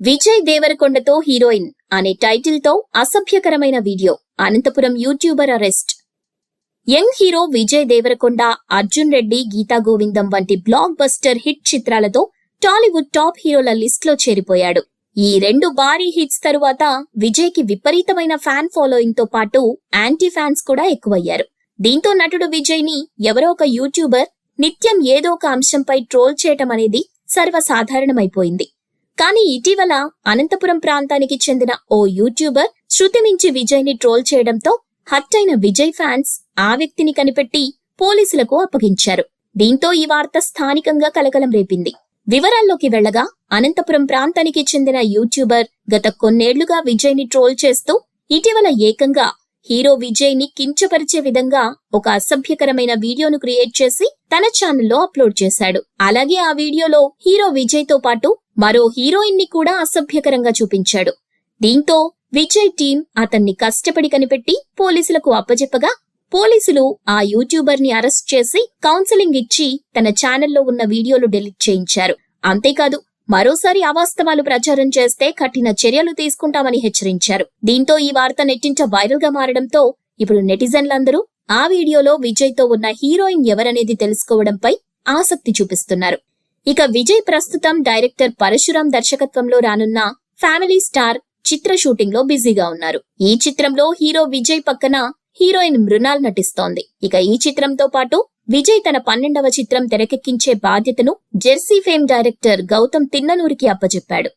విజయ్ దేవరకొండతో హీరోయిన్ అనే టైటిల్ తో అసభ్యకరమైన video. Anantapuram YouTuber arrest. Young hero Vijay Deverakonda, Arjun Reddy, Geetha Govindam వంటి బ్లాక్ బస్టర్ హిట్ చిత్రాలతో టాలీవుడ్ టాప్ హీరోల లిస్ట్ లో చేరిపోయాడు. ఈ రెండు భారీ హిట్స్ తరువాత విజయ్ కి విపరీతమైన ఫ్యాన్ ఫాలోయింగ్ తో పాటు యాంటీ ఫ్యాన్స్ కూడా ఎక్కువయ్యారు. దీంతో నటుడు విజయ్ ని ఎవరో ఒక యూట్యూబర్ నిత్యం ఏదో ఒక అంశంపై ట్రోల్ చేయటం అనేది సర్వసాధారణమైపోయింది. కానీ ఇటీవల అనంతపురం ప్రాంతానికి చెందిన ఓ యూట్యూబర్ శృతి మించి విజయ్ ని ట్రోల్ చేయడంతో హర్ట్ అయిన విజయ్ ఫ్యాన్స్ ఆ వ్యక్తిని కనిపెట్టి పోలీసులకు అప్పగించారు. దీంతో ఈ వార్త స్థానికంగా కలకలం రేపింది. వివరాల్లోకి వెళ్లగా, అనంతపురం ప్రాంతానికి చెందిన యూట్యూబర్ గత కొన్నేళ్లుగా విజయ్ ని ట్రోల్ చేస్తూ ఇటీవల ఏకంగా హీరో విజయ్ ని కించపరిచే విధంగా ఒక అసభ్యకరమైన వీడియోను క్రియేట్ చేసి తన ఛానల్లో అప్లోడ్ చేశాడు. అలాగే ఆ వీడియోలో హీరో విజయ్ తో పాటు మరో హీరోయిన్ ని కూడా అసభ్యకరంగా చూపించాడు. దీంతో విజయ్ టీం అతన్ని కష్టపడి కనిపెట్టి పోలీసులకు అప్పజెప్పగా, పోలీసులు ఆ యూట్యూబర్ ని అరెస్ట్ చేసి కౌన్సిలింగ్ ఇచ్చి తన ఛానల్లో ఉన్న వీడియోలు డిలీట్ చేయించారు. అంతేకాదు, మరోసారి అవాస్తవాలు ప్రచారం చేస్తే కఠిన చర్యలు తీసుకుంటామని హెచ్చరించారు. దీంతో ఈ వార్త నెట్టింట వైరల్ గా మారడంతో ఇప్పుడు నెటిజన్లందరూ ఆ వీడియోలో విజయ్ తో ఉన్న హీరోయిన్ ఎవరనేది తెలుసుకోవడంపై ఆసక్తి చూపిస్తున్నారు. ఇక విజయ్ ప్రస్తుతం డైరెక్టర్ పరశురాం దర్శకత్వంలో రానున్న ఫ్యామిలీ స్టార్ చిత్ర షూటింగ్ లో బిజీగా ఉన్నారు. ఈ చిత్రంలో హీరో విజయ్ పక్కన హీరోయిన్ మృణాల్ నటిస్తోంది. ఇక ఈ చిత్రంతో పాటు విజయ్ తన 12వ చిత్రం తెరకెక్కించే బాధ్యతను జెర్సీ ఫేమ్ డైరెక్టర్ గౌతమ్ తిన్ననూరికి అప్పచెప్పాడు.